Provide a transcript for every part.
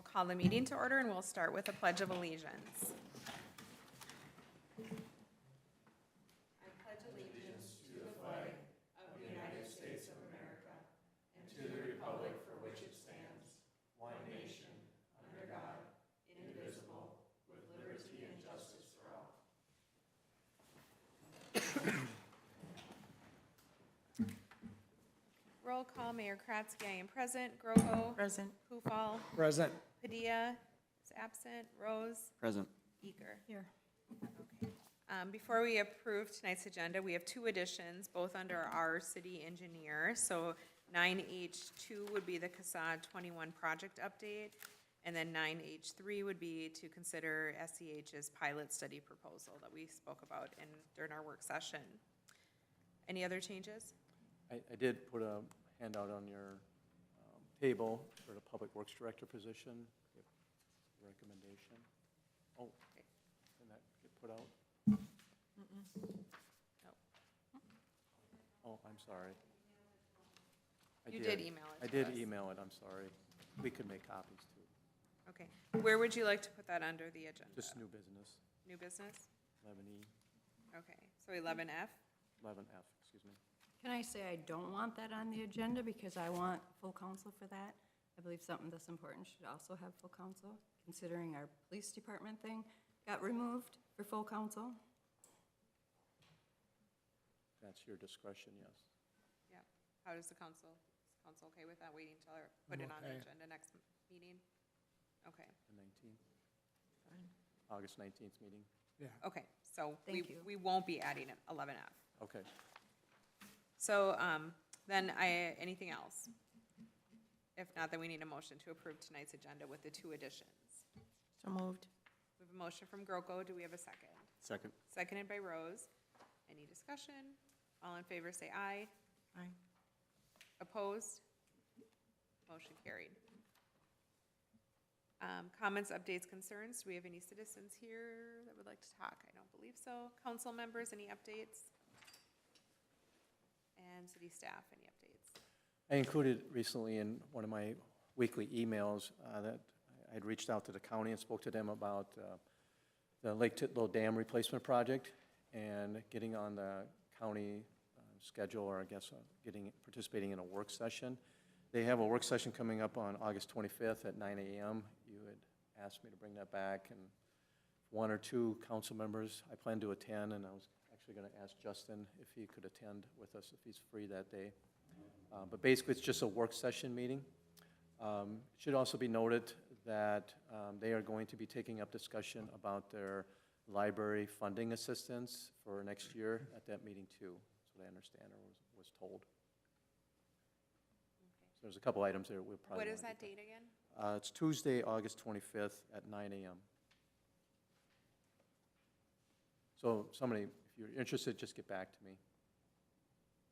We'll call the meeting to order and we'll start with a pledge of allegiance. Roll call, Mayor Kratzky, I am present. Groko. Present. Kufal. Present. Padilla is absent. Rose. Present. Eager. Here. Okay. Before we approve tonight's agenda, we have two additions, both under our city engineer. So 9H2 would be the CASAD 21 project update, and then 9H3 would be to consider SEH's pilot study proposal that we spoke about during our work session. Any other changes? I did put a handout on your table for the Public Works Director position, if recommendation. Oh, can that get put out? No. Oh, I'm sorry. You did email it I to did us. email it, I'm sorry. We could make copies too. Okay. Where would you like to put that under the agenda? Just new business, New business? 11E, Okay. So 11F? 11F, excuse me. Can I say I don't want that on the agenda because I want full council for that? I believe something this important should also have full council, considering our police department thing got removed for full council. That's your discretion, yes. Yeah. How does the council, is council okay with that, waiting till, put it on the okay. agenda next meeting? Okay, The 19th, August 19th meeting. Yeah. okay, so Thank you. we won't be adding an 11F. Okay. So, then anything else? If not, then we need a motion to approve tonight's agenda with the two additions. So moved. We have a motion from Groko, do we have a second? Second. Seconded by Rose. Any discussion? All in favor say aye. Aye. Opposed? Motion carried. Comments, updates, concerns? Do we have any citizens here that would like to talk? I don't believe so. Council members, any updates? And city staff, any updates? I included recently in one of my weekly emails that I had reached out to the county and spoke to them about the Lake Titlow Dam replacement project and getting on the county schedule, or I guess participating in a work session. They have a work session coming up on August 25th at 9 a.m. You had asked me to bring that back, and one or two council members, I plan to attend, and I was actually going to ask Justin if he could attend with us if he's free that day. But basically, it's just a work session meeting. It should also be noted that they are going to be taking up discussion about their library funding assistance for next year at that meeting too. That's what I understand or was told. So there's a couple items there we'll probably. What is wanna that get date again? to. It's Tuesday, August 25th at 9 a.m. So somebody, if you're interested, just get back to me.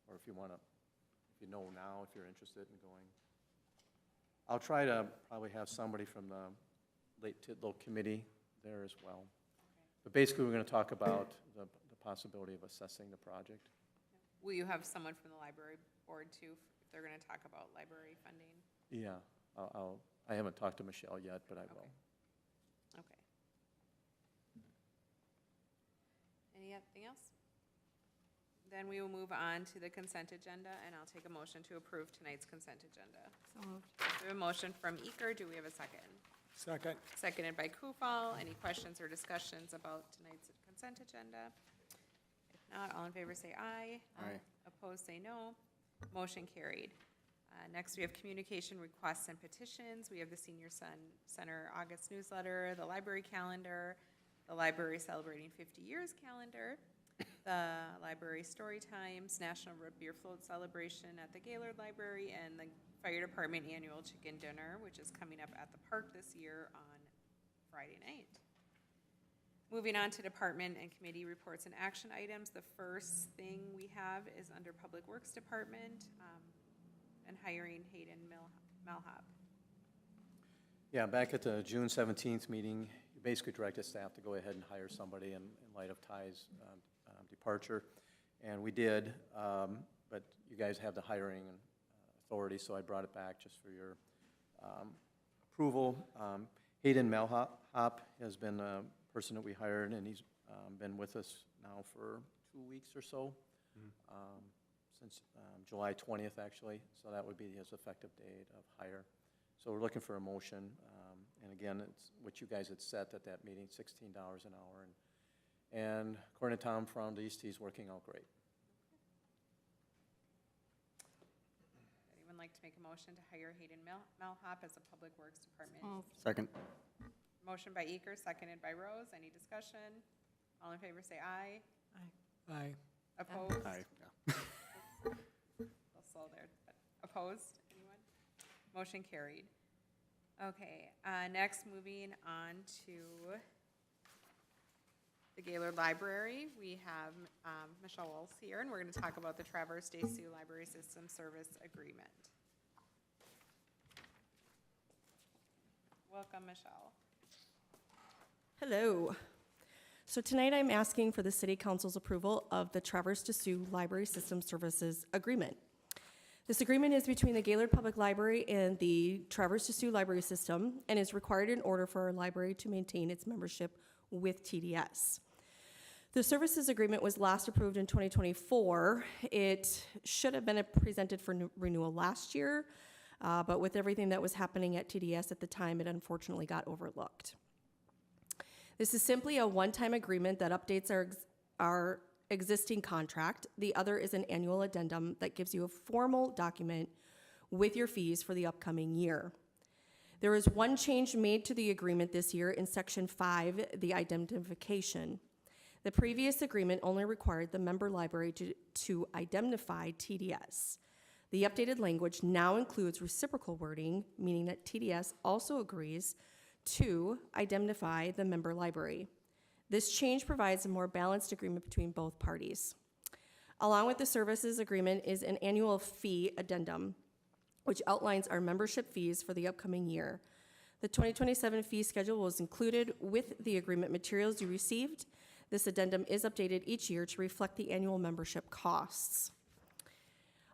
Or if you want to, if you know now, if you're interested in going. I'll try to probably have somebody from the Lake Titlow Committee there as well. But basically, we're going to talk about the possibility of assessing the project. Will you have someone from the library board too, if they're gonna talk about library funding? Yeah, I haven't talked to Michelle yet, but I will. Okay. Anything else? Then we will move on to the consent agenda, and I'll take a motion to approve tonight's consent agenda. So moved. We have a motion from Eager. Do we have a second? Second. Seconded by Kufal. Any questions or discussions about tonight's consent agenda? If not, all in favor say aye. Aye. Opposed, say no. Motion carried. Next, we have communication requests and petitions. We have the Senior Center August newsletter, the library calendar, the library celebrating 50 years calendar, the library story times, National Root Beer Float celebration at the Gaylord Library, and the Fire Department annual chicken dinner, which is coming up at the park this year on Friday night. Moving on to department and committee reports and action items. The first thing we have is under Public Works Department and hiring Hayden Malhop. Yeah, back at the June 17th meeting, you basically directed staff to go ahead and hire somebody in light of Ty's departure. And we did, but you guys have the hiring authority, so I brought it back just for your approval. Hayden Melhop has been a person that we hired, and he's been with us now for 2 weeks or so, since July 20th, actually. So that would be his effective date of hire. So we're looking for a motion. And again, it's what you guys had set at that meeting, $16 an hour. And according to Tom from the East, he's working out great. Anyone like to make a motion to hire Hayden Melhop as a Public Works Department? Second. Motion by Eker, seconded by Rose. Any discussion? All in favor say aye. Aye. Opposed? Aye. A little slow there. But opposed? Anyone? Motion carried. Okay, next moving on to the Gaylord Library. We have Michelle Walls here, and we're going to talk about the Traverse Day Sioux Library System Service Agreement. Welcome, Michelle. Hello. So tonight I'm asking for the City Council's approval of the Traverse to Sioux Library System Services Agreement. This agreement is between the Gaylord Public Library and the Traverse to Sioux Library System and is required in order for our library to maintain its membership with TDS. The services agreement was last approved in 2024. It should have been presented for renewal last year, but with everything that was happening at TDS at the time, it unfortunately got overlooked. This is simply a one-time agreement that updates our existing contract. The other is an annual addendum that gives you a formal document with your fees for the upcoming year. There is one change made to the agreement this year in Section 5, the indemnification. The previous agreement only required the member library to indemnify TDS. The updated language now includes reciprocal wording, meaning that TDS also agrees to indemnify the member library. This change provides a more balanced agreement between both parties. Along with the services agreement is an annual fee addendum, which outlines our membership fees for the upcoming year. The 2027 fee schedule was included with the agreement materials you received. This addendum is updated each year to reflect the annual membership costs.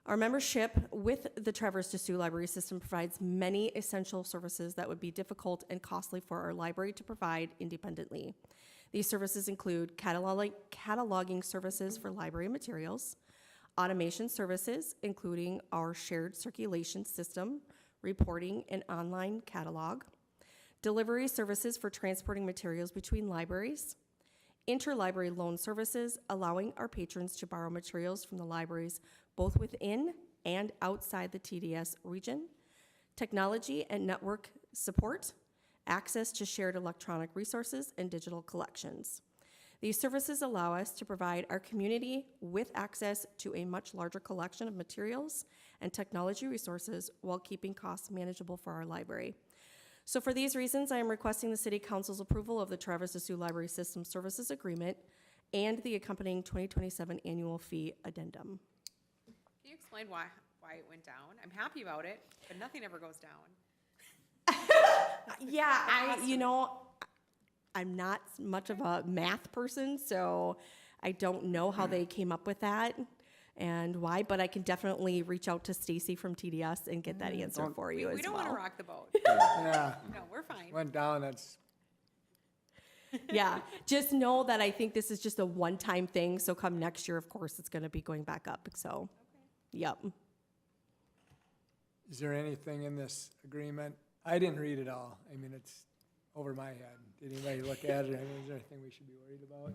Our membership with the Traverse to Sioux Library System provides many essential services that would be difficult and costly for our library to provide independently. These services include cataloging services for library materials, automation services, including our shared circulation system, reporting, and online catalog, delivery services for transporting materials between libraries, interlibrary loan services, allowing our patrons to borrow materials from the libraries both within and outside the TDS region, technology and network support, access to shared electronic resources and digital collections. These services allow us to provide our community with access to a much larger collection of materials and technology resources while keeping costs manageable for our library. So for these reasons, I am requesting the City Council's approval of the Traverse to Sioux Library System Services Agreement and the accompanying 2027 annual fee addendum. Can you explain why it went down? I'm happy about it, but nothing ever goes down. Yeah, I'm not much of a math person, so I don't know how they came up with that and why, but I can definitely reach out to Stacy from TDS and get that answer for you as well. We don't want to rock the boat. Yeah, No, we're fine. went down, that's, Yeah, just know that I think this is just a one-time thing, so come next year, of course, it's gonna be going back up, so, yep. is there anything in this agreement? I didn't read it all. I mean, it's over my head. Did anybody look at it? I mean, is there anything we should be worried about?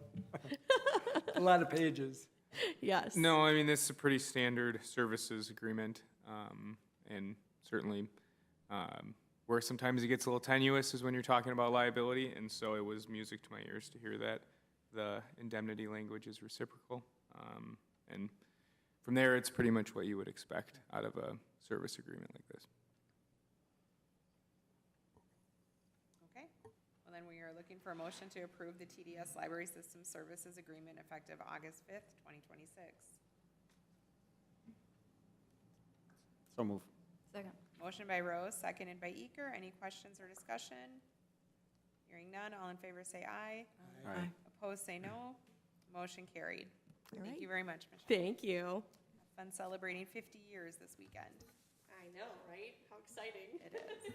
A lot of pages. Yes. No, I mean, this is a pretty standard services agreement, and certainly where sometimes it gets a little tenuous is when you're talking about liability, and so it was music to my ears to hear that the indemnity language is reciprocal. And from there, it's pretty much what you would expect out of a service agreement like this. Okay, well then we are looking for a motion to approve the TDS Library System Services Agreement effective August 5th, 2026. So move. Second. Motion by Rose, seconded by Eker. Any questions or discussion? Hearing none, all in favor say aye. Aye. Opposed say no. Motion carried. All Thank right. you very much, Michelle. Thank you. Fun celebrating 50 years this weekend. I know, right? How exciting. It is.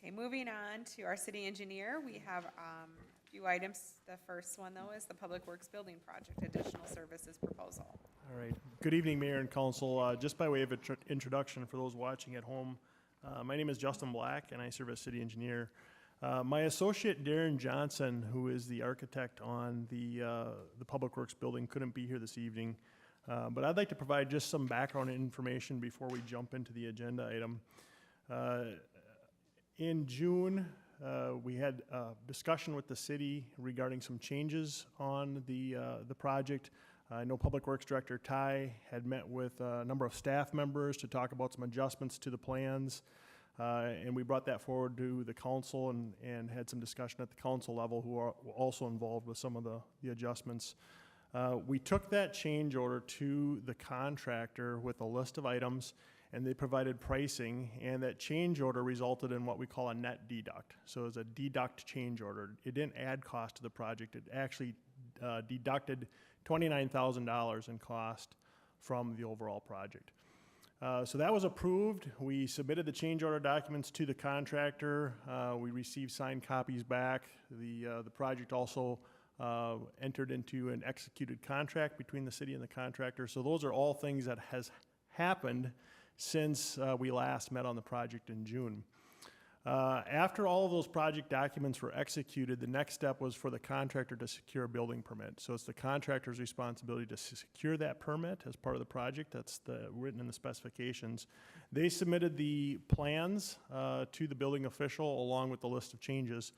Okay, moving on to our city engineer, we have a few items. The first one, though, is the Public Works Building Project Additional Services Proposal. All right. Good evening, Mayor and Council. Just by way of introduction for those watching at home, my name is Justin Black, and I serve as city engineer. My associate Darren Johnson, who is the architect on the Public Works building, couldn't be here this evening. But I'd like to provide just some background information before we jump into the agenda item. In June, we had a discussion with the city regarding some changes on the project. I know Public Works Director Ty had met with a number of staff members to talk about some adjustments to the plans. And we brought that forward to the council and had some discussion at the council level, who are also involved with some of the adjustments. We took that change order to the contractor with a list of items, and they provided pricing, and that change order resulted in what we call a net deduct. So it was a deduct change order. It didn't add cost to the project. It actually deducted $29,000 in cost from the overall project. So that was approved. We submitted the change order documents to the contractor. We received signed copies back. The project also entered into an executed contract between the city and the contractor. So those are all things that has happened since we last met on the project in June. After all of those project documents were executed, the next step was for the contractor to secure a building permit. So it's the contractor's responsibility to secure that permit as part of the project. That's written in the specifications. They submitted the plans to the building official along with the list of changes.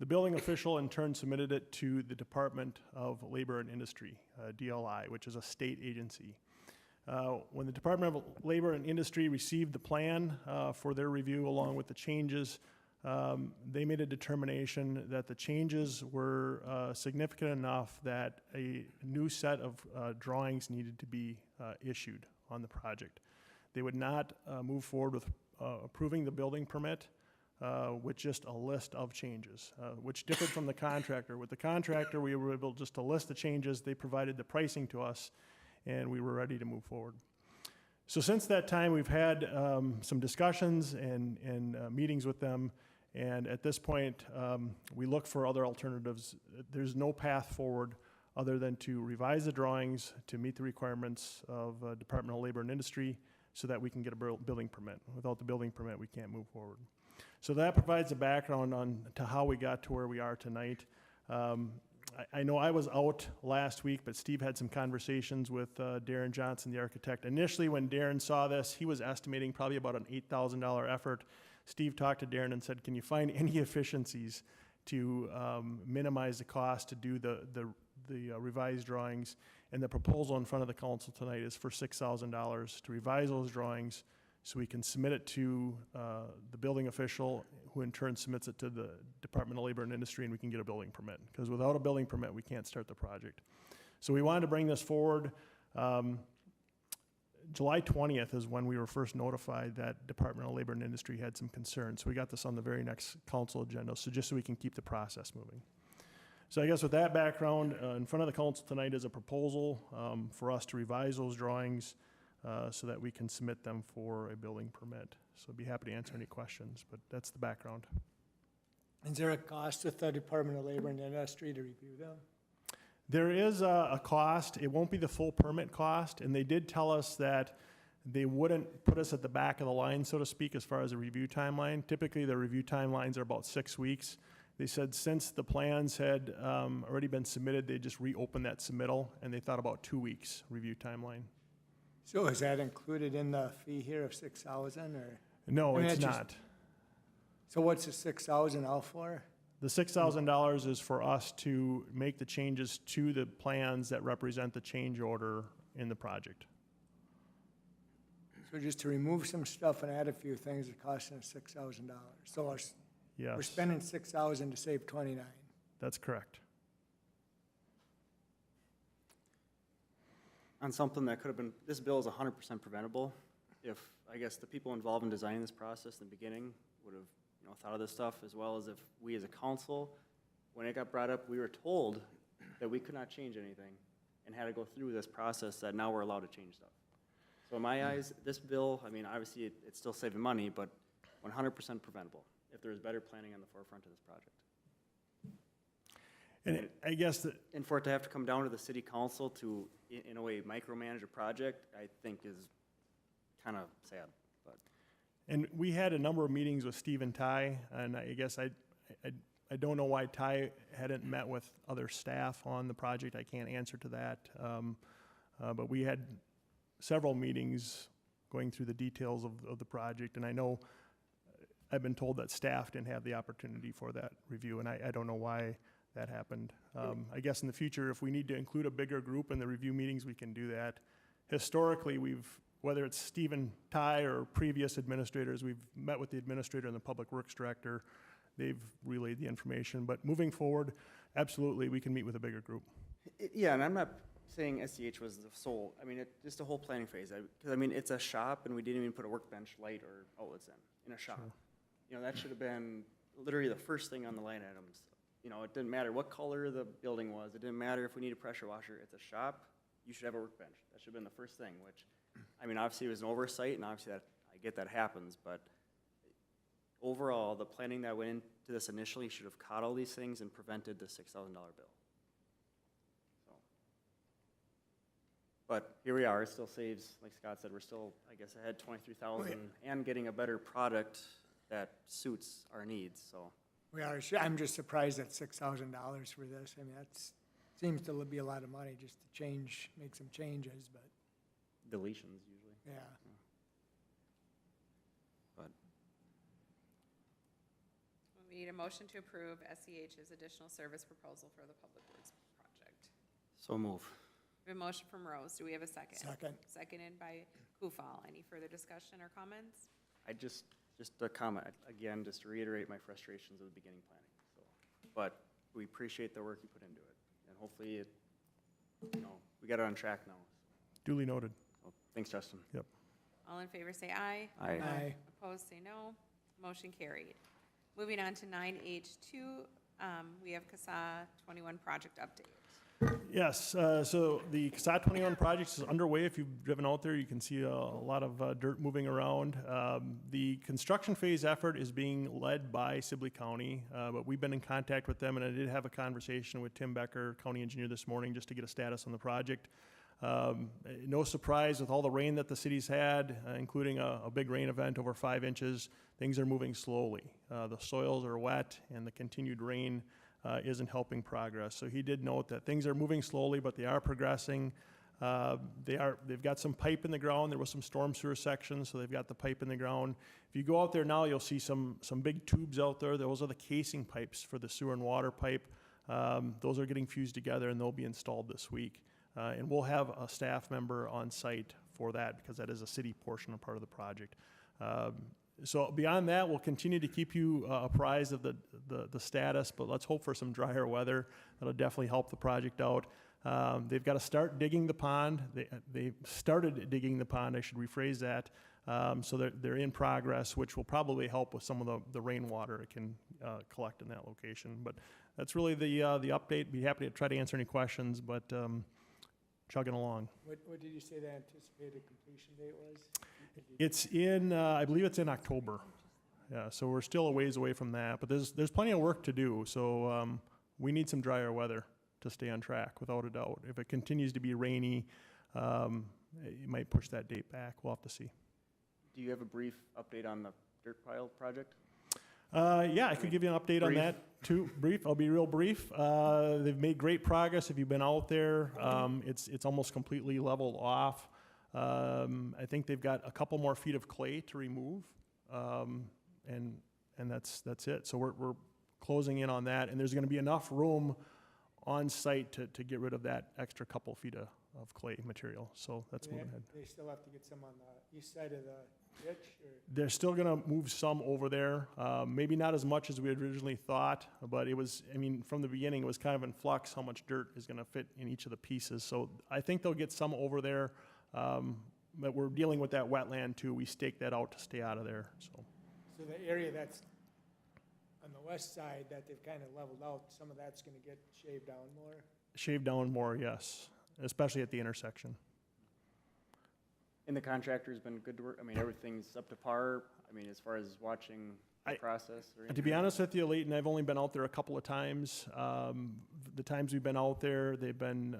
The building official in turn submitted it to the Department of Labor and Industry, DLI, which is a state agency. When the Department of Labor and Industry received the plan for their review along with the changes, they made a determination that the changes were significant enough that a new set of drawings needed to be issued on the project. They would not move forward with approving the building permit with just a list of changes, which differed from the contractor. With the contractor, we were able just to list the changes. They provided the pricing to us, and we were ready to move forward. So since that time, we've had some discussions and meetings with them, and at this point, we look for other alternatives. There's no path forward other than to revise the drawings to meet the requirements of Department of Labor and Industry so that we can get a building permit. Without the building permit, we can't move forward. So that provides a background to how we got to where we are tonight. I know I was out last week, but Steve had some conversations with Darren Johnson, the architect. Initially, when Darren saw this, he was estimating probably about an $8,000 effort. Steve talked to Darren and said, can you find any efficiencies to minimize the cost to do the revised drawings? And the proposal in front of the council tonight is for $6,000 to revise those drawings so we can submit it to the building official, who in turn submits it to the Department of Labor and Industry, and we can get a building permit. Because without a building permit, we can't start the project. So we wanted to bring this forward. July 20th is when we were first notified that Department of Labor and Industry had some concerns. So we got this on the very next council agenda, so just so we can keep the process moving. So I guess with that background, in front of the council tonight is a proposal for us to revise those drawings so that we can submit them for a building permit. So I'd be happy to answer any questions, but that's the background. Is there a cost with the Department of Labor and Industry to review them? There is a cost. It won't be the full permit cost, and they did tell us that they wouldn't put us at the back of the line, so to speak, as far as a review timeline. Typically, the review timelines are about 6 weeks. They said since the plans had already been submitted, they just reopened that submittal, and they thought about 2 weeks review timeline. So is that included in the fee here of $6,000 or? No, I mean, it's it's just- not. So what's the $6,000 all for? The $6,000 is for us to make the changes to the plans that represent the change order in the project. So just to remove some stuff and add a few things, it costs us $6,000. So we're Yes, spending $6,000 to save $29,000. that's correct. On something that could have been, this bill is 100% preventable. If, I guess, the people involved in designing this process in the beginning would have, thought of this stuff, as well as if we as a council, when it got brought up, we were told that we could not change anything and had to go through this process that now we're allowed to change stuff. So in my eyes, this bill, I mean, obviously it's still saving money, but 100% preventable. if there was better planning on the forefront of this project. And I guess that, And for it to have to come down to the city council to, in a way, micromanage a project, I think is kind of sad, but. and we had a number of meetings with Steve and Ty, and I guess I don't know why Ty hadn't met with other staff on the project. I can't answer to that. But we had several meetings going through the details of the project, and I know I've been told that staff didn't have the opportunity for that review, and I don't know why that happened. I guess in the future, if we need to include a bigger group in the review meetings, we can do that. Historically, whether it's Steve and Ty or previous administrators, we've met with the administrator and the public works director. They've relayed the information, but moving forward, absolutely, we can meet with a bigger group. Yeah, and I'm not saying SCH was the sole, I mean, just the whole planning phase, because I mean, it's a shop, and we didn't even put a workbench, light, or outlets in a shop. Sure. You know, that should have been literally the first thing on the line items. You know, it didn't matter what color the building was, it didn't matter if we need a pressure washer, it's a shop, you should have a workbench. That should have been the first thing, which, I mean, obviously it was an oversight, and obviously that, I get that happens, but overall, the planning that went into this initially should have caught all these things and prevented the $6,000 bill. So, but here we are, it still saves, like Scott said, we're still, I guess, ahead 23,000 and getting a better product that suits our needs, so. We are, I'm just surprised at $6,000 for this. I mean, seems to be a lot of money just to change, make some changes, but, Deletions usually. yeah. But We need a motion to approve SEH's additional service proposal for the Public Works project. so move. We have a motion from Rose. Do we have a second? Second. Seconded by Kufal. Any further discussion or comments? I just a comment, again, just to reiterate my frustrations of the beginning planning, so. But we appreciate the work you put into it, and hopefully it, you know, we got it on track now. Duly noted. So, thanks, Justin. Yep. All in favor say aye. Aye. Opposed say no. Motion carried. Moving on to 9H2, we have CASA 21 project update. Yes, so the CSAT 21 project is underway. If you've driven out there, you can see a lot of dirt moving around. The construction phase effort is being led by Sibley County, but we've been in contact with them, and I did have a conversation with Tim Becker, county engineer, this morning just to get a status on the project. No surprise with all the rain that the city's had, including a big rain event over 5 inches, things are moving slowly. The soils are wet, and the continued rain isn't helping progress. So he did note that things are moving slowly, but they are progressing. They've got some pipe in the ground. There was some storm sewer sections, so they've got the pipe in the ground. If you go out there now, you'll see some big tubes out there. Those are the casing pipes for the sewer and water pipe. Those are getting fused together, and they'll be installed this week. And we'll have a staff member on site for that because that is a city portion of part of the project. So beyond that, we'll continue to keep you apprised of the status, but let's hope for some drier weather. That'll definitely help the project out. They've got to start digging the pond. They started digging the pond, I should rephrase that. So they're in progress, which will probably help with some of the rainwater it can collect in that location. But that's really the update. Be happy to try to answer any questions, but chugging along. What did you say the anticipated completion date was? It's in, I believe it's in October. Yeah, so we're still a ways away from that, but there's plenty of work to do. So we need some drier weather to stay on track, without a doubt. If it continues to be rainy, it might push that date back. We'll have to see. Do you have a brief update on the dirt pile project? Yeah, I could give you an update on Brief. that too. Brief, I'll be real brief. They've made great progress. If you've been out there, it's almost completely leveled off. I think they've got a couple more feet of clay to remove, and that's it. So we're closing in on that, and there's going to be enough room on site to get rid of that extra couple feet of clay material. So that's moving ahead. They still have to get some on the east side of the ditch, or? They're still going to move some over there, maybe not as much as we had originally thought, but it was, I mean, from the beginning, it was kind of in flux how much dirt is going to fit in each of the pieces. So I think they'll get some over there, but we're dealing with that wetland too. We staked that out to stay out of there, so. So the area that's on the west side that they've kind of leveled out, some of that's gonna get shaved down more? Shaved down more, yes, especially at the intersection. And the contractor's been good to work, I mean, everything's up to par? I mean, as far as watching the I- process or To be anything? honest with you, Leighton, I've only been out there a couple of times. The times we've been out there, they've been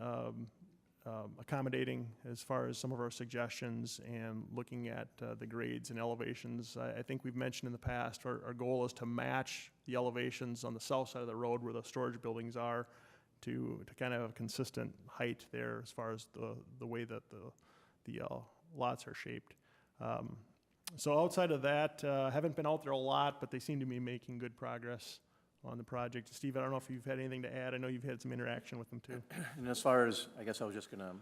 accommodating as far as some of our suggestions and looking at the grades and elevations. I think we've mentioned in the past, our goal is to match the elevations on the south side of the road where the storage buildings are to kind of have a consistent height there as far as the way that the lots are shaped. So outside of that, haven't been out there a lot, but they seem to be making good progress on the project. Steve, I don't know if you've had anything to add. I know you've had some interaction with them too. And as far as, I guess I was just going to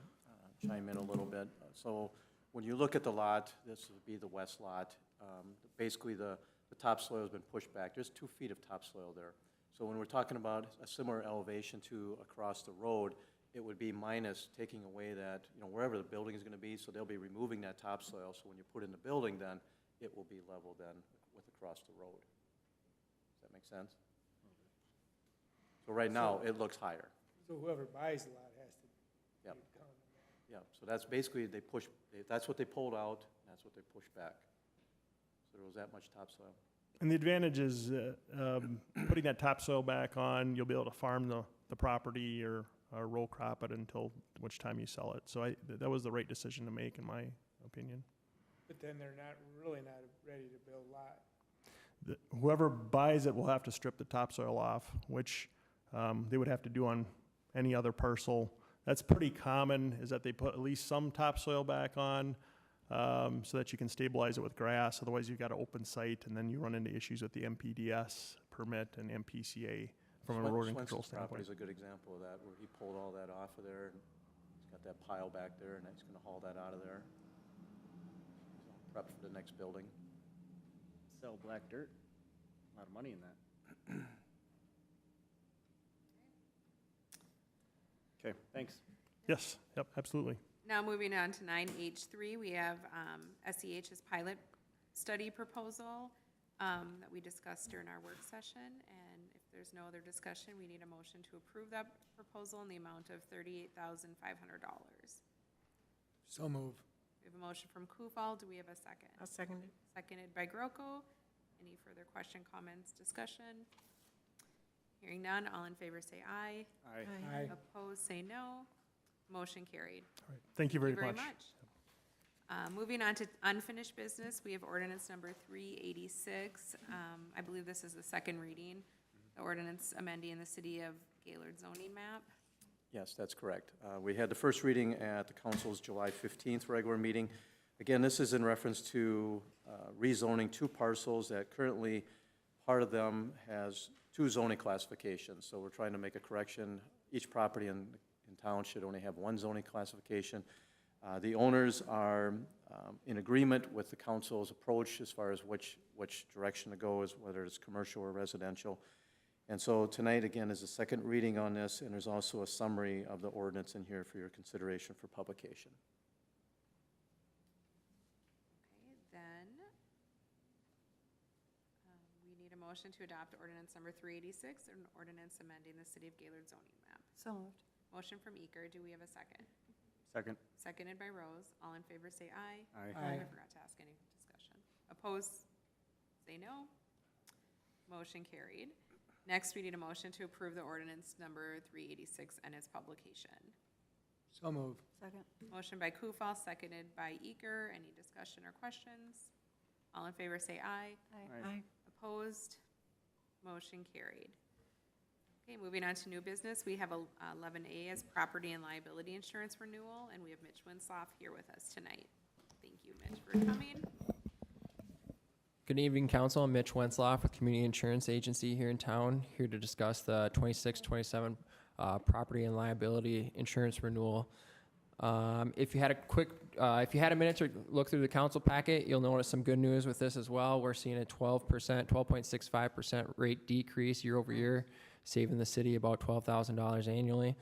chime in a little bit. So when you look at the lot, this would be the west lot. Basically, the topsoil has been pushed back. There's 2 feet of topsoil there. So when we're talking about a similar elevation to across the road, it would be minus taking away that, wherever the building is going to be, so they'll be removing that topsoil. So when you put in the building, then it will be level then with across the road. Does that make sense? So right now, it looks higher. So whoever buys the lot has to. Yep. be counted on that. Yeah, so that's basically, that's what they pulled out, and that's what they pushed back. So there was that much topsoil. And the advantage is putting that topsoil back on, you'll be able to farm the property or row crop it until which time you sell it. So that was the right decision to make, in my opinion. But then they're really not ready to build lot. Whoever buys it will have to strip the topsoil off, which they would have to do on any other parcel. That's pretty common, is that they put at least some topsoil back on so that you can stabilize it with grass. Otherwise, you've got an open site, and then you run into issues with the MPDS permit and MPCA from an erosion control Swenson's property standpoint. is a good example of that, where he pulled all that off of there, and he's got that pile back there, and he's gonna haul that out of there. Prep for the next building. Sell black dirt, a lot of money in that. Okay, thanks. Yes, yep, absolutely. Now moving on to 9H3, we have SEH's pilot study proposal that we discussed during our work session. And if there's no other discussion, we need a motion to approve that proposal in the amount of $38,500. So move. We have a motion from Kufal. Do we have a second? I'll second it. Seconded by Groko. Any further question, comments, discussion? Hearing none, all in favor say aye. Aye. Opposed, say no. Motion carried. All right, thank you very Thank you much. Moving on to unfinished business, we have ordinance number 386. I believe this is the second reading. The ordinance amending the city of Gaylord zoning map. Yes, that's correct. We had the first reading at the council's July 15th regular meeting. Again, this is in reference to rezoning 2 parcels that currently, part of them has 2 zoning classifications. So we're trying to make a correction. Each property in town should only have 1 zoning classification. The owners are in agreement with the council's approach as far as which direction to go, is whether it's commercial or residential. And so tonight, again, is the second reading on this, and there's also a summary of the ordinance in here for your consideration for publication. Okay, then, we need a motion to adopt ordinance number 386, an ordinance amending the city of Gaylord zoning map. So moved. Motion from Eker. Do we have a second? Second. Seconded by Rose. All in favor say aye. Aye. Aye. I forgot to ask any discussion. Opposed, say no. Motion carried. Next, we need a motion to approve the ordinance number 386 and its publication. So move. Second. Motion by Kufal, seconded by Eker. Any discussion or questions? All in favor say aye. Aye. Opposed? Motion carried. Okay, moving on to new business, we have 11A as property and liability insurance renewal, and we have Mitch Winsloff here with us tonight. Thank you, Mitch, for coming. Good evening, Council. I'm Mitch Wensloff with Community Insurance Agency here in town, here to discuss the 26-27 property and liability insurance renewal. If you had a minute to look through the council packet, you'll notice some good news with this as well. We're seeing a 12.65% rate decrease year over year, saving the city about $12,000 annually.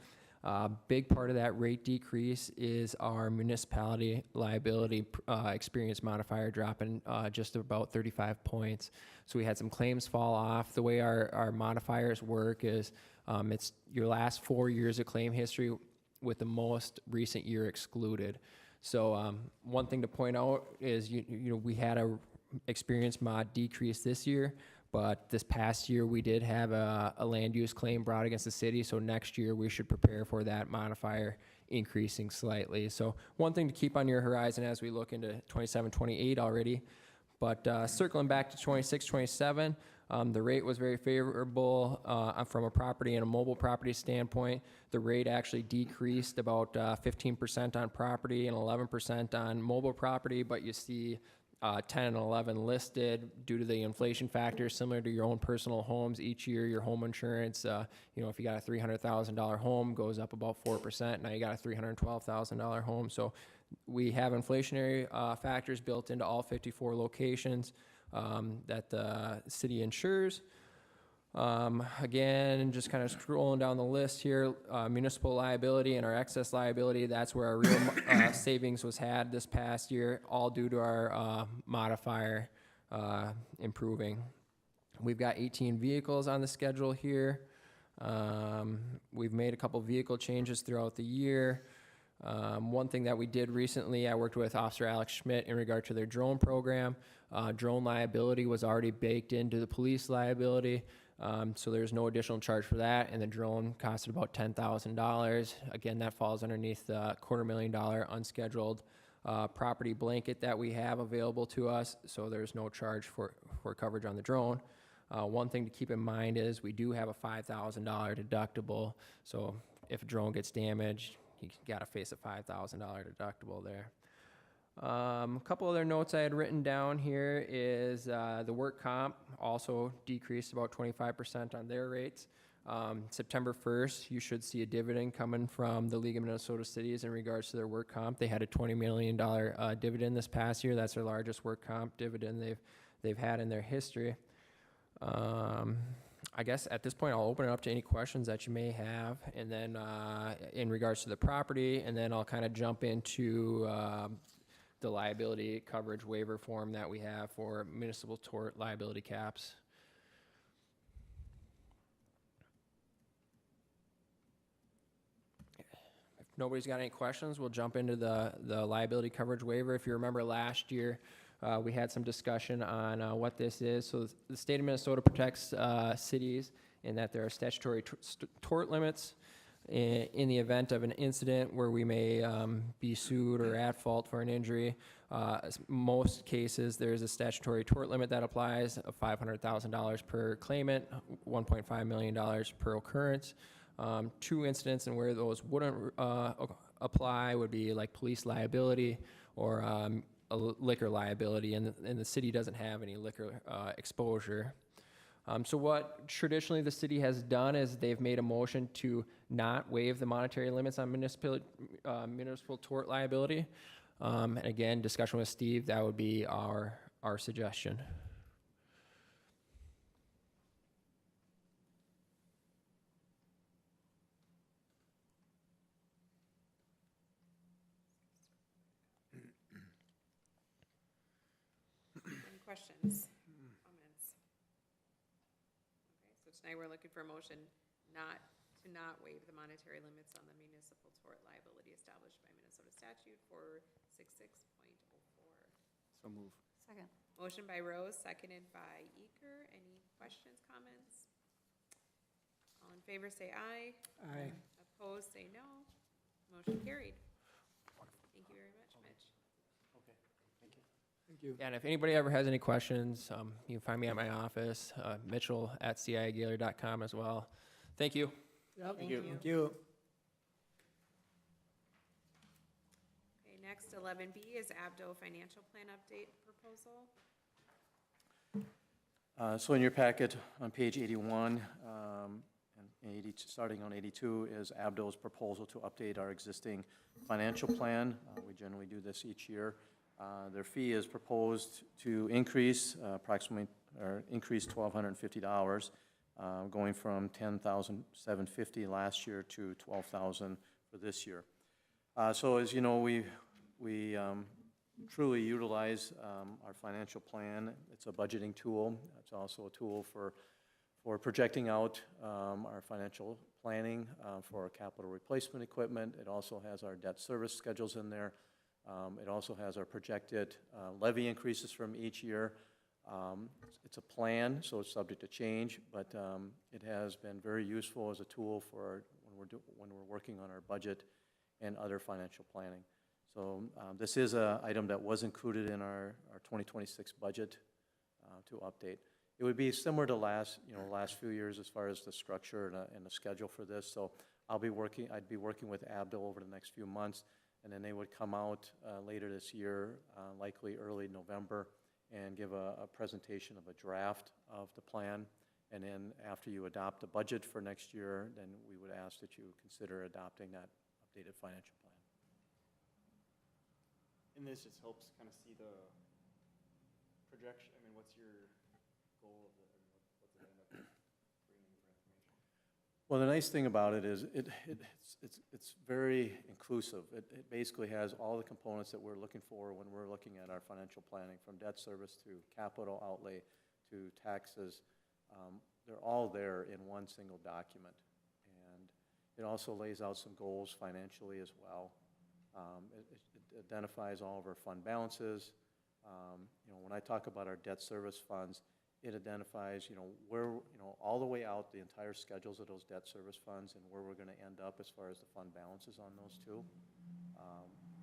Big part of that rate decrease is our municipality liability experience modifier dropping just about 35 points. So we had some claims fall off. The way our modifiers work is it's your last 4 years of claim history with the most recent year excluded. So one thing to point out is we had experience mod decreased this year, but this past year, we did have a land use claim brought against the city, so next year, we should prepare for that modifier increasing slightly. So one thing to keep on your horizon as we look into 27, 28 already. But circling back to 26, 27, the rate was very favorable from a property and a mobile property standpoint. The rate actually decreased about 15% on property and 11% on mobile property, but you see 10 and 11 listed due to the inflation factor, similar to your own personal homes. Each year, your home insurance, if you got a $300,000 home, goes up about 4%. Now you got a $312,000 home. So we have inflationary factors built into all 54 locations that the city insures. Again, just kind of scrolling down the list here, municipal liability and our excess liability, that's where our real savings was had this past year, all due to our modifier improving. We've got 18 vehicles on the schedule here. We've made a couple vehicle changes throughout the year. One thing that we did recently, I worked with Officer Alex Schmidt in regard to their drone program. Drone liability was already baked into the police liability. So there's no additional charge for that, and the drone costed about $10,000. Again, that falls underneath the $250,000 unscheduled property blanket that we have available to us, so there's no charge for coverage on the drone. One thing to keep in mind is we do have a $5,000 deductible, so if a drone gets damaged, you got to face a $5,000 deductible there. A couple other notes I had written down here is the work comp also decreased about 25% on their rates. September 1st, you should see a dividend coming from the League of Minnesota Cities in regards to their work comp. They had a $20 million dividend this past year. That's their largest work comp dividend they've had in their history. I guess at this point, I'll open it up to any questions that you may have, and then in regards to the property, and then I'll kind of jump into the liability coverage waiver form that we have for municipal tort liability caps. If nobody's got any questions, we'll jump into the liability coverage waiver. If you remember last year, we had some discussion on what this is. So the state of Minnesota protects cities in that there are statutory tort limits in the event of an incident where we may be sued or at fault for an injury. Most cases, there's a statutory tort limit that applies of $500,000 per claimant, $1.5 million per occurrence. Two incidents and where those wouldn't apply would be like police liability or a liquor liability, and the city doesn't have any liquor exposure. So what traditionally the city has done is they've made a motion to not waive the monetary limits on municipal tort liability. And again, discussion with Steve, that would be our suggestion. Any questions, comments? Okay, so tonight we're looking for a motion to not waive the monetary limits on the municipal tort liability established by Minnesota statute 466.04. So move. Second. Motion by Rose, seconded by Eker. Any questions, comments? All in favor say aye. Aye. Opposed, say no. Motion carried. Thank you very much, Mitch. Thank you. Yeah, and if anybody ever has any questions, you can find me at my office, Mitchell@cigaylord.com as well. Thank you. Yep. Thank you. Thank you. Okay, next, 11B is Abdo Financial Plan Update Proposal. So in your packet on page 81, and 80, starting on 82, is Abdo's proposal to update our existing financial plan. We generally do this each year. Their fee is proposed to increase increase $1,250, going from $10,750 last year to $12,000 for this year. So as you know, we truly utilize our financial plan. It's a budgeting tool. It's also a tool for projecting out our financial planning for our capital replacement equipment. It also has our debt service schedules in there. It also has our projected levy increases from each year. It's a plan, so it's subject to change, but it has been very useful as a tool for when we're working on our budget and other financial planning. So this is an item that was included in our 2026 budget to update. It would be similar to last few years as far as the structure and the schedule for this. So I'd be working with Abdul over the next few months, and then they would come out later this year, likely early November, and give a presentation of a draft of the plan. And then after you adopt the budget for next year, then we would ask that you consider adopting that updated financial plan. And this just helps kind of see the projection, I mean, what's your goal of the, I mean, what's it end up bringing for information? Well, the nice thing about it is it's very inclusive. It basically has all the components that we're looking for when we're looking at our financial planning, from debt service to capital outlay to taxes. They're all there in one single document. And it also lays out some goals financially as well. It identifies all of our fund balances. When I talk about our debt service funds, it identifies, where, all the way out the entire schedules of those debt service funds and where we're going to end up as far as the fund balances on those two.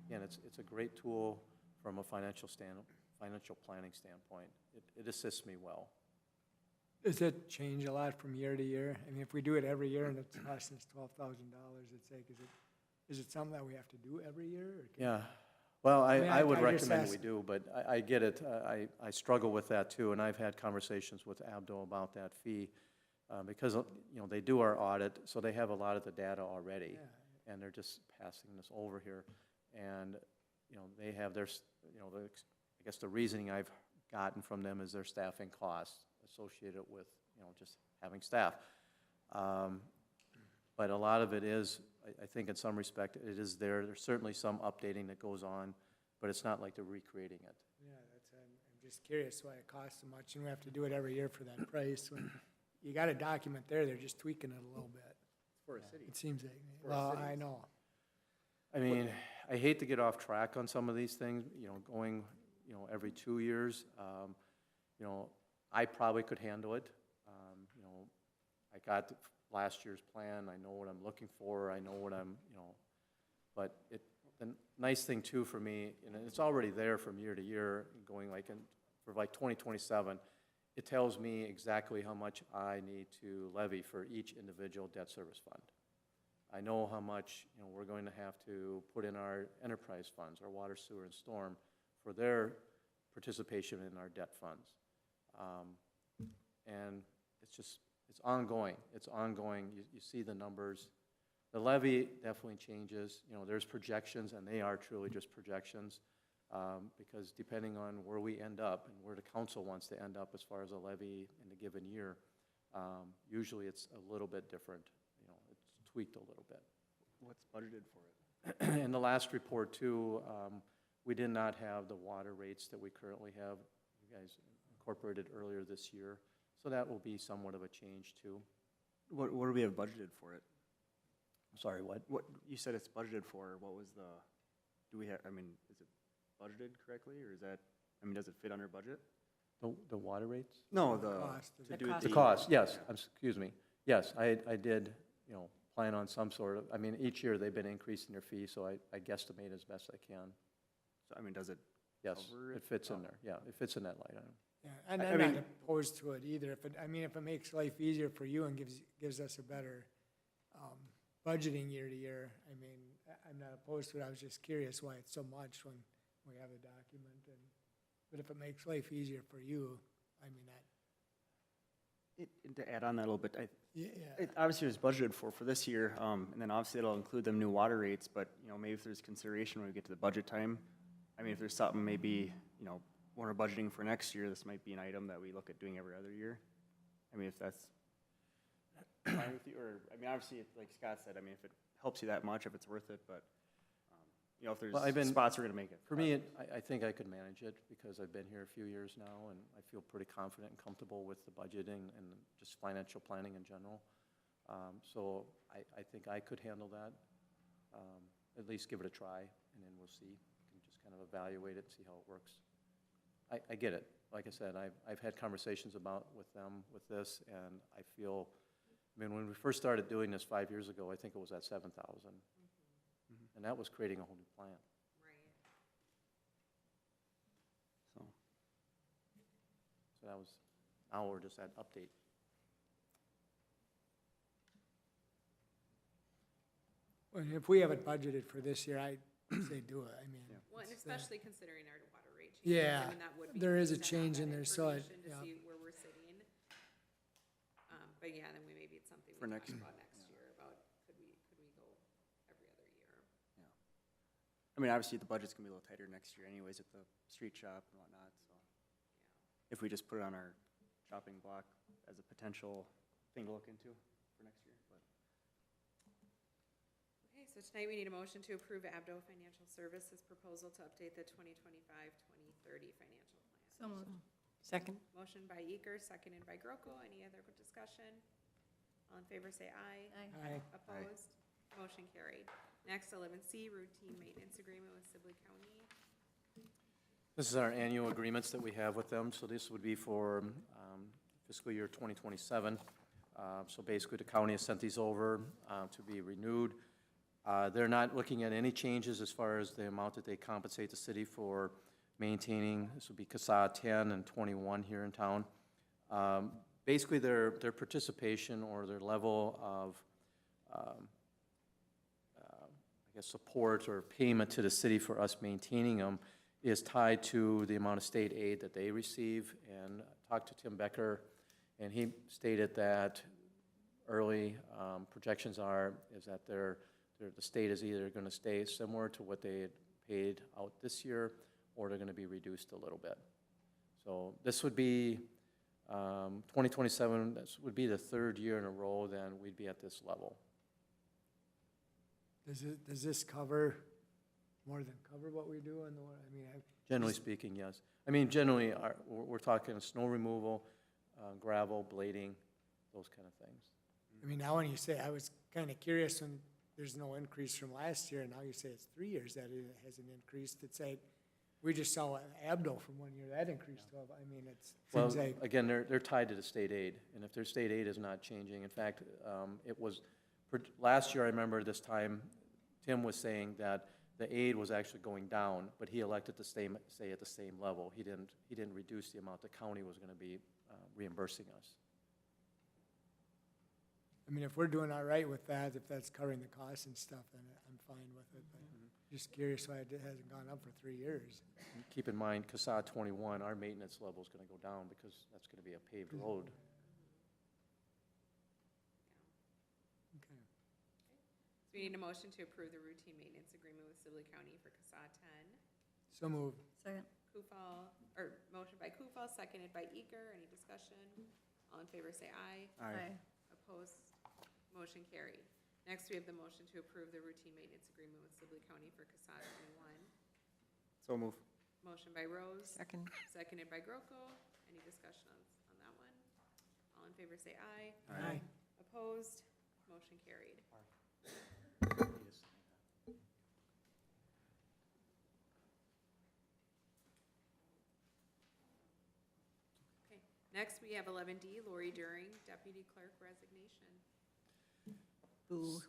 Again, it's a great tool from a financial planning standpoint. It assists me well. Does it change a lot from year to year? I mean, if we do it every year and it's costing us $12,000, it's like, is it something that we have to do every year? Or Yeah. Well, I would I just recommend we asked- do, but I get it. I struggle with that too, and I've had conversations with Abdul about that fee because, they do our audit, so they have a lot of the data already, and they're just passing this over here. And, they have their, I guess the reasoning I've gotten from them is their staffing costs associated with, just having staff. But a lot of it is, I think in some respect, it is there. There's certainly some updating that goes on, but it's not like they're recreating it. Yeah, I'm just curious why it costs so much, and we have to do it every year for that price. When you got a document there, they're just tweaking it a little bit. For a city. It seems like, For a well, city. I know. I mean, I hate to get off track on some of these things, going, every 2 years. I probably could handle it. I got last year's plan. I know what I'm looking for. I know what I'm, but the nice thing too for me, and it's already there from year to year, going for 2027, it tells me exactly how much I need to levy for each individual debt service fund. I know how much, we're going to have to put in our enterprise funds, our water, sewer, and storm, for their participation in our debt funds. And it's ongoing. It's ongoing. You see the numbers. The levy definitely changes. There's projections, and they are truly just projections, because depending on where we end up and where the council wants to end up as far as a levy in a given year, usually it's a little bit different. It's tweaked a little bit. What's budgeted for it? In the last report too, we did not have the water rates that we currently have. You guys incorporated earlier this year, so that will be somewhat of a change too. What do we have budgeted for it? I'm sorry, what? What, you said it's budgeted for, what was do we have, is it budgeted correctly, or is that, does it fit under budget? The water rates? No, Cost of to it. do The cost, yes, excuse me. Yes, I did, plan on some sort of, each year they've been increasing their fee, so I guesstimate as best I can. So, does it Yes, cover it fits in there, yeah, it fits in that line item. Yeah, and I I'm mean- not opposed to it either. If it makes life easier for you and gives us a better budgeting year to year, I'm not opposed to it. I was just curious why it's so much when we have a document. But if it makes life easier for you, To add on that a little bit, yeah. it obviously was budgeted for this year, and then obviously it'll include them new water rates, but, maybe if there's consideration when we get to the budget time, if there's something maybe, when we're budgeting for next year, this might be an item that we look at doing every other year. If that's fine with you, or, obviously, like Scott said, if it helps you that much, if it's worth it, but, if there's Well, I've been- spots we're gonna make it. For me, I think I could manage it because I've been here a few years now, and I feel pretty confident and comfortable with the budgeting and just financial planning in general. So I think I could handle that. At least give it a try, and then we'll see. We can just just kind of evaluate it, see how it works. I get it. Like I said, I've had conversations with them with this, and I feel, I mean, when we first started doing this 5 years ago, I think it was at 7,000. And that was creating a whole new plan. Right. So, So that was, now we're just at update. Well, if we have it budgeted for this year, I'd say do it, I mean. Yeah. Well, and it's, especially considering our water rate changes. Yeah, I mean, that would be there is nice a to have change that in there, so I- information yeah. To see where we're sitting. But yeah, then maybe it's something we For talk next- about next year, about could we go every other year? I mean, obviously, the budget's gonna be a little tighter next year anyways at the street shop and whatnot, so. If we just put it on our chopping block as a potential thing to look into for next year, but. Okay, so tonight we need a motion to approve Abdo Financial Services proposal to update the 2025-2030 financial plan. So moved. Second. Motion by Eker, seconded by Groko. Any other discussion? All in favor, say aye. Aye. Opposed? Motion carried. Next, 11C, routine maintenance agreement with Sibley County. This is our annual agreements that we have with them, so this would be for fiscal year 2027. So basically, the county has sent these over to be renewed. They're not looking at any changes as far as the amount that they compensate the city for maintaining. This would be CASA 10 and 21 here in town. Basically, their participation or their level of, I guess, support or payment to the city for us maintaining them is tied to the amount of state aid that they receive. And I talked to Tim Becker, and he stated that early projections is that the state is either going to stay similar to what they had paid out this year, or they're going to be reduced a little bit. So this would be 2027, this would be the third year in a row then we'd be at this level. Does this cover, more than cover what we do in the, I mean, Generally speaking, yes. I mean, generally, we're talking snow removal, gravel, blading, those kind of things. I mean, now when you say, I was kind of curious when there's no increase from last year, and now you say it's 3 years that it hasn't increased. It's like, we just saw an Abdo from 1 year, that increased 12. I mean, it's, Well, seems like, again, they're tied to the state aid, and if their state aid is not changing, in fact, it was, last year, I remember this time, Tim was saying that the aid was actually going down, but he elected to stay at the same level. He didn't reduce the amount the county was gonna be reimbursing us. I mean, if we're doing all right with that, if that's covering the costs and stuff, then I'm fine with it. But just curious why it hasn't gone up for 3 years. And keep in mind, CASA 21, our maintenance level is gonna go down because that's gonna be a paved road. Okay. So we need a motion to approve the routine maintenance agreement with Sibley County for CASA 10. So moved. Second. Kufal, or motion by Kufal, seconded by Eker. Any discussion? All in favor, say aye. Aye. Opposed? Motion carried. Next, we have the motion to approve the routine maintenance agreement with Sibley County for CASA 21. So move. Motion by Rose, Second. seconded by Groko. Any discussion on that one? All in favor, say aye. Aye. Opposed? Motion carried. Okay. Next, we have 11D, Lori During, Deputy Clerk Resignation. Boo.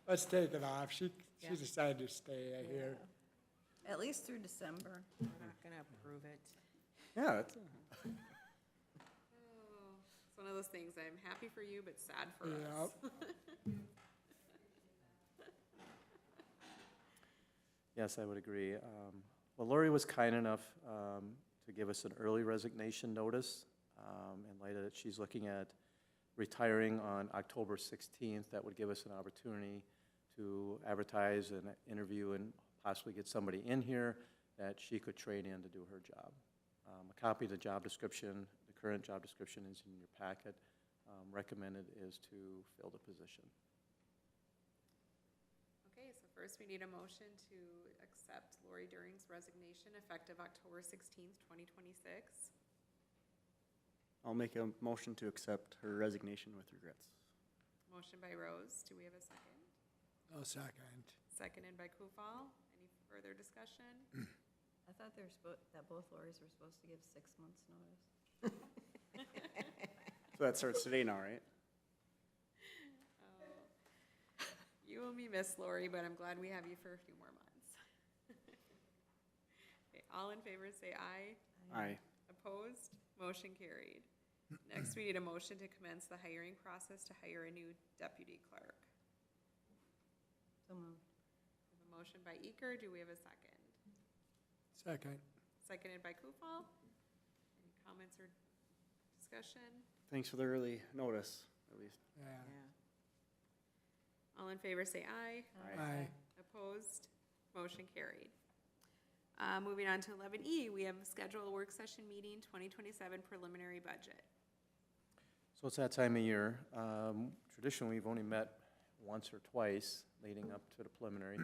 Let's take it off. She decided to stay, I hear. At least through December. We're not gonna approve it. Yeah, that's, Oh, it's one of those things, I'm happy for you, but sad for Yep. us. Yes, I would agree. Well, Lori was kind enough to give us an early resignation notice in light of that she's looking at retiring on October 16th. That would give us an opportunity to advertise and interview and possibly get somebody in here that she could train in to do her job. A copy of the job description, the current job description is in your packet. Recommended is to fill the position. Okay, so first we need a motion to accept Lori During's resignation effective October 16th, 2026. I'll make a motion to accept her resignation with regrets. Motion by Rose, do we have a second? Oh, second. seconded by Kufal. Any further discussion? I thought they were that both lawyers were supposed to give 6 months' notice. So that starts today now, right? You will be missed, Lori, but I'm glad we have you for a few more months. Okay, all in favor say aye. Aye. Opposed? Motion carried. Next, we need a motion to commence the hiring process to hire a new deputy clerk. So moved. We have a motion by Eker. Do we have a second? Second. Seconded by Kufal. Any comments or discussion? Thanks for the early notice, at least. Yeah. All in favor say aye. Aye. Opposed? Motion carried. Moving on to 11E, we have a scheduled work session meeting, 2027 preliminary budget. So it's that time of year. Traditionally, we've only met once or twice leading up to the preliminary.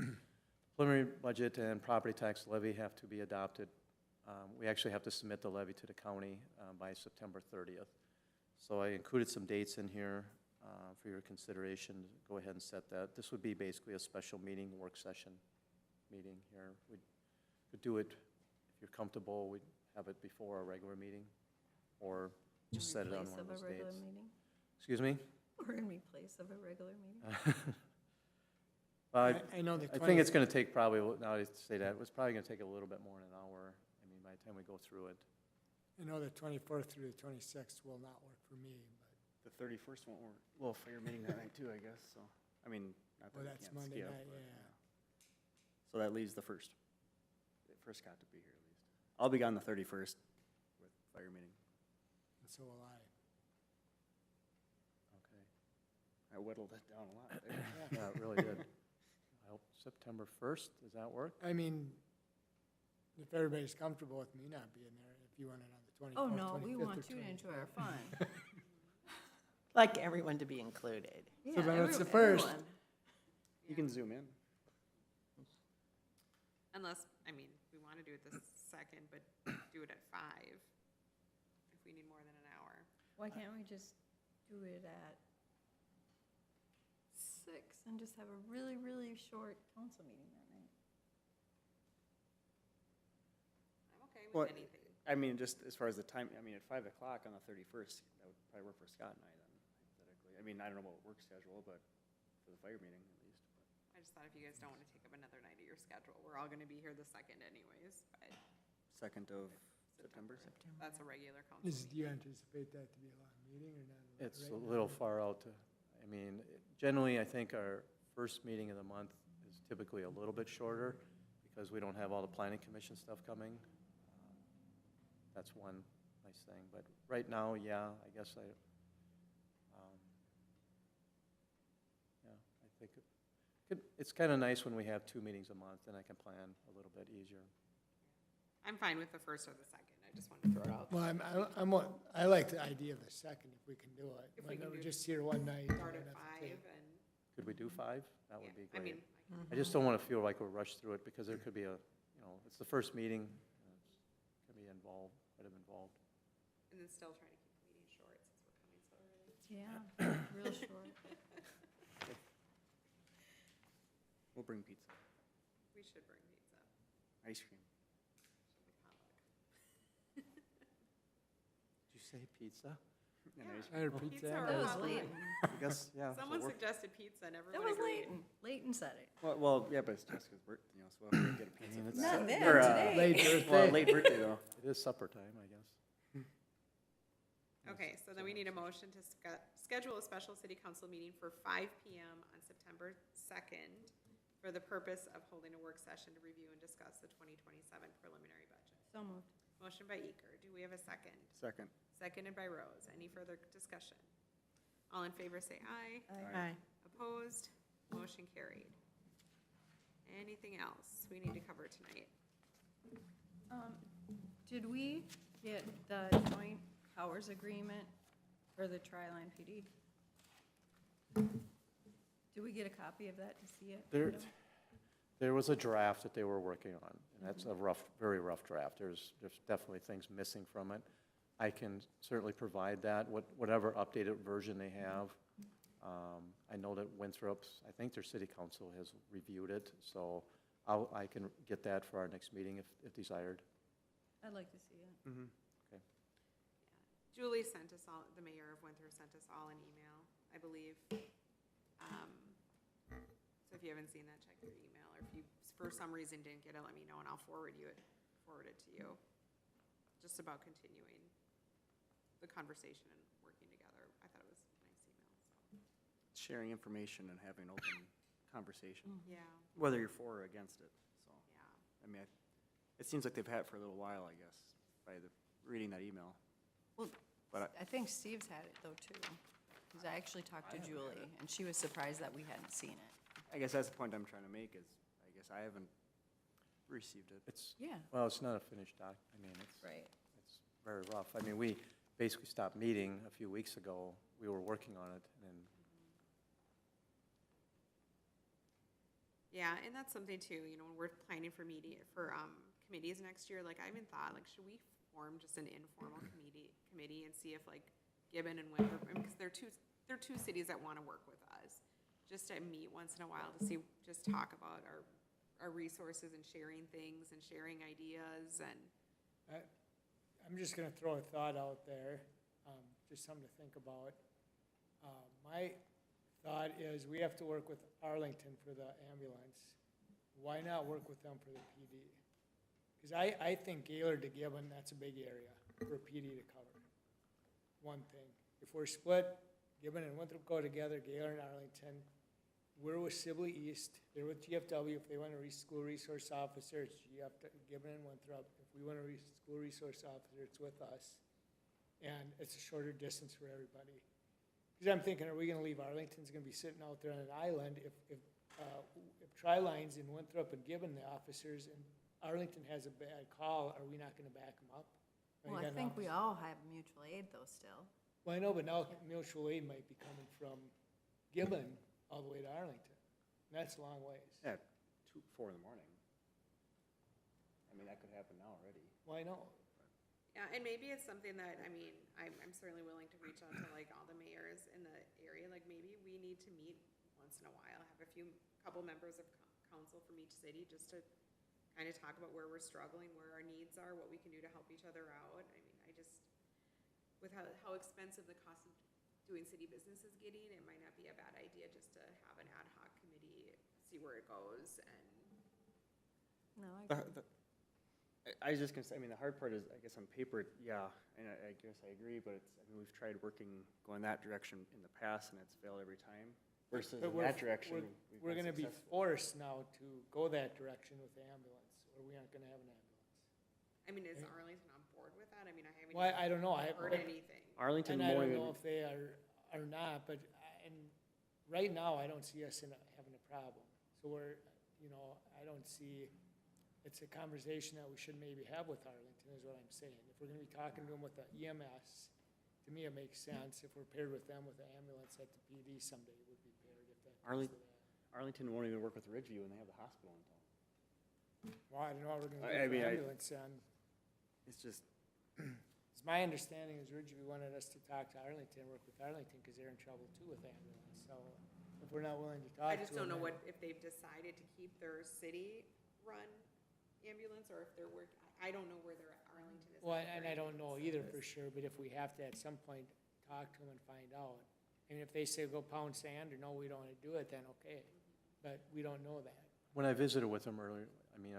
Preliminary budget and property tax levy have to be adopted. We actually have to submit the levy to the county by September 30th. So I included some dates in here for your consideration. Go ahead and set that. This would be basically a special meeting, work session meeting here. We could do it, if you're comfortable, we'd have it before a regular meeting, or just set it on one of those dates. Excuse me? Or in replace of a regular meeting? I know the I think it's gonna take probably, now I say that, it's probably gonna take a little bit more than an hour. I mean, by the time we go through it. I know the 24th through the 26th will not work for me, but, The 31st won't work. Well, fire meeting that night too, I guess, so, I mean, not that well, we that's can't Monday skip, night, but, yeah. So that leaves the first. The first got to be here at least. I'll be gone the 31st with fire meeting. And so will I. Okay. I whittled it down a lot there. Yeah, it really did. I hope September 1st, does that work? I mean, if everybody's comfortable with me not being there, if you want it on the 24th, Oh, no, we 25th, want or you to enjoy 24th. our fun. Like everyone to be included. So then it's the everyone. first. You can zoom in. Unless, I mean, we want to do it the second, but do it at 5 if we need more than an hour. Why can't we just do it at 6 and just have a really, really short council meeting that night? I'm okay What- with anything. I mean, just as far as the time, I mean, at 5 o'clock on the 31st, that would probably work for Scott and I then, hypothetically. I mean, I don't know about work schedule, but for the fire meeting at least. I just thought if you guys don't want to take up another night of your schedule, we're all going to be here the 2nd anyways, but 2nd of September? that's a regular council Do meeting. you anticipate that to be a long meeting or not? It's right a now? little far out to, I mean, generally, I think our first meeting of the month is typically a little bit shorter because we don't have all the planning commission stuff coming. That's one nice thing, but right now, yeah, I guess yeah, I think it's kind of nice when we have 2 meetings a month, and I can plan a little bit easier. I'm fine with the 1st or the 2nd. I just wanted to throw it out. Well, I like the idea of the second if we can do it. If we can We're do just here one night. Start and at have to 5 take- and, Could we do 5? That yeah, would be I great. mean, I just don't want to feel like we're rushed through it because there could be it's the first meeting, it's going to be involved, quite involved. and then still trying to keep the meeting short since we're coming so early. Yeah, real short. We'll bring pizza, We should bring pizza. ice cream. Should be potluck. Did you say pizza? And Yeah. ice I heard cream. pizza. Pizza or That was potluck. Leighton. I guess, yeah. so Someone we're- suggested pizza and That everyone was agreed. Leighton. Leighton said it. Well, yeah, but it's Jessica's birthday, so we'll have to get a pizza for it's that. Not then, Or, today. Late Well, birthday. late birthday though. It is supper time, I guess. Okay, so then we need a motion to schedule a special city council meeting for 5 PM on September 2nd for the purpose of holding a work session to review and discuss the 2027 preliminary budget. So moved. Motion by Eker. Do we have a second? Second. Seconded by Rose. Any further discussion? All in favor say aye. Aye. Opposed? Motion carried. Anything else we need to cover tonight? Did we get the joint powers agreement for the Tri-Line PD? Did we get a copy of that to see it? There was a draft that they were working on, and that's a rough, very rough draft. There's definitely things missing from it. I can certainly provide that, whatever updated version they have. I know that Winthrop's, I think their city council has reviewed it, so I can get that for our next meeting if desired. I'd like to see it. Mm-hmm. Julie sent us all, the mayor of Winthrop sent us all an email, I believe. So if you haven't seen that, check your email, or if you, for some reason, didn't get it, let me know, and I'll forward it to you. Just about continuing the conversation and working together. I thought it was a nice email, so. Sharing information and having open conversation, Yeah, whether you're for or against it, so. yeah. I mean, it seems like they've had it for a little while, I guess, by reading that email. Well, But I think Steve's had it though too, because I actually talked to Julie, and she was surprised that we hadn't seen it. I guess that's the point I'm trying to make is, I guess I haven't received it. It's, Yeah. well, it's not a finished doc, I mean, Right. it's very rough. I mean, we basically stopped meeting a few weeks ago. We were working on it, and Yeah, and that's something too, you know, when we're planning for committees next year, like I even thought, like, should we form just an informal committee and see if like Gibbon and Winthrop, because they're two cities that want to work with us, just to meet once in a while to see, just talk about our resources and sharing things and sharing ideas and. I'm just gonna throw a thought out there, just something to think about. My thought is we have to work with Arlington for the ambulance. Why not work with them for the PD? Because I think Gaylord to Gibbon, that's a big area for PD to cover. One thing, if we're split, Gibbon and Winthrop go together, Gaylord and Arlington. We're with Sibley East, they're with GFW. If they want a school resource officer, it's Gibbon and Winthrop. If we want a school resource officer, it's with us. And it's a shorter distance for everybody. Because I'm thinking, are we gonna leave Arlington's gonna be sitting out there on an island if Tri-Line's in Winthrop and Gibbon, the officers, and Arlington has a bad call, are we not gonna back them up? Well, I think we all have mutual aid though still. Well, I know, but now mutual aid might be coming from Gibbon all the way to Arlington. And that's a long ways. Yeah, 4 in the morning. I mean, that could happen now already. Well, I know. Yeah, and maybe it's something that, I mean, I'm certainly willing to reach out to like all the mayors in the area, like maybe we need to meet once in a while, have a couple members of council from each city, just to kind of talk about where we're struggling, where our needs are, what we can do to help each other out. I mean, with how expensive the cost of doing city business is getting, it might not be a bad idea just to have an ad hoc committee, see where it goes, and. No, I I was just gonna say, I mean, the hard part is, I guess on paper, yeah, and I guess I agree, but it's, I mean, we've tried going that direction in the past and it's failed every time. Versus But in that direction, we've We're been gonna be successful. forced now to go that direction with the ambulance, or we aren't gonna have an ambulance. I mean, is Arlington on board with that? I mean, I haven't Well, even I don't know, I heard anything. Arlington, and I don't Moline, know if they are not, but, and right now, I don't see us having a problem. So I don't see, it's a conversation that we should maybe have with Arlington, is what I'm saying. If we're gonna be talking to them with the EMS, to me, it makes sense. If we're paired with them with the ambulance at the PD someday, it would be paired if that comes to that. Arlington won't even work with Ridgeview and they have the hospital in town. Well, I don't know how we're gonna I do mean, the ambulance then. It's just, It's my understanding is Ridgeview wanted us to talk to Arlington, work with Arlington, because they're in trouble too with ambulance. So if we're not willing to talk to I them. just don't know then- if they've decided to keep their city-run ambulance, or if they're I don't know where their Arlington is. Well, at and their I don't know either for service. sure, but if we have to at some point talk to them and find out. And if they say go pound sand or no, we don't want to do it, then okay. But we don't know that. when I visited with them earlier, I mean,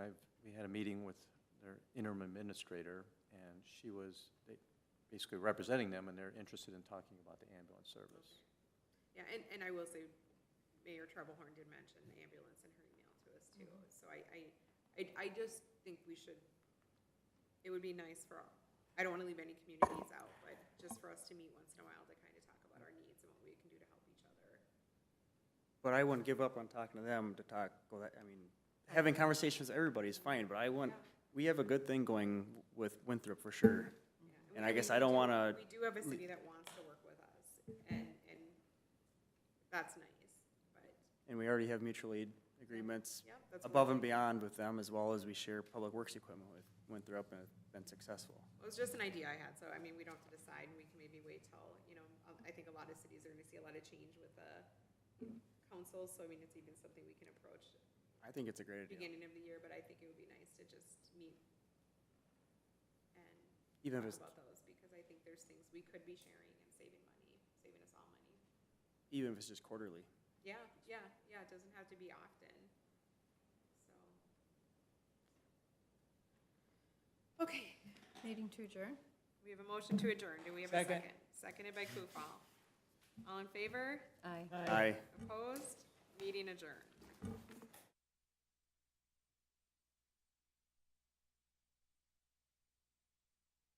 we had a meeting with their interim administrator, and she was basically representing them, and they're interested in talking about the ambulance service. Yeah, and I will say, Mayor Trebelhorn did mention the ambulance in her email to us too. So I just think we should, it would be nice I don't want to leave any communities out, but just for us to meet once in a while to kind of talk about our needs and what we can do to help each other. but I wouldn't give up on talking to them I mean, having conversations with everybody is fine, but we have a good thing going with Winthrop for sure. Yeah, And I guess I don't wanna We do have a city that wants to work with us, and that's nice, but, And we already have mutual aid agreements yep, that's. above one and thing. beyond with them, as well as we share public works equipment with went through up and have been successful. It was just an idea I had, so I mean, we don't have to decide, we can maybe wait till, you know, I think a lot of cities are gonna see a lot of change with the councils, so I mean, it's even something we can approach I think it's a great idea. beginning of the year, but I think it would be nice to just meet and Even talk if it's, about those, because I think there's things we could be sharing and saving money, saving us all money. even if it's just quarterly. Yeah, it doesn't have to be often, so. Okay, Meeting to adjourn? we have a motion to adjourn, do we have a Second. second? Seconded by Kufal. All in favor? Aye. Aye. Opposed? Meeting adjourned.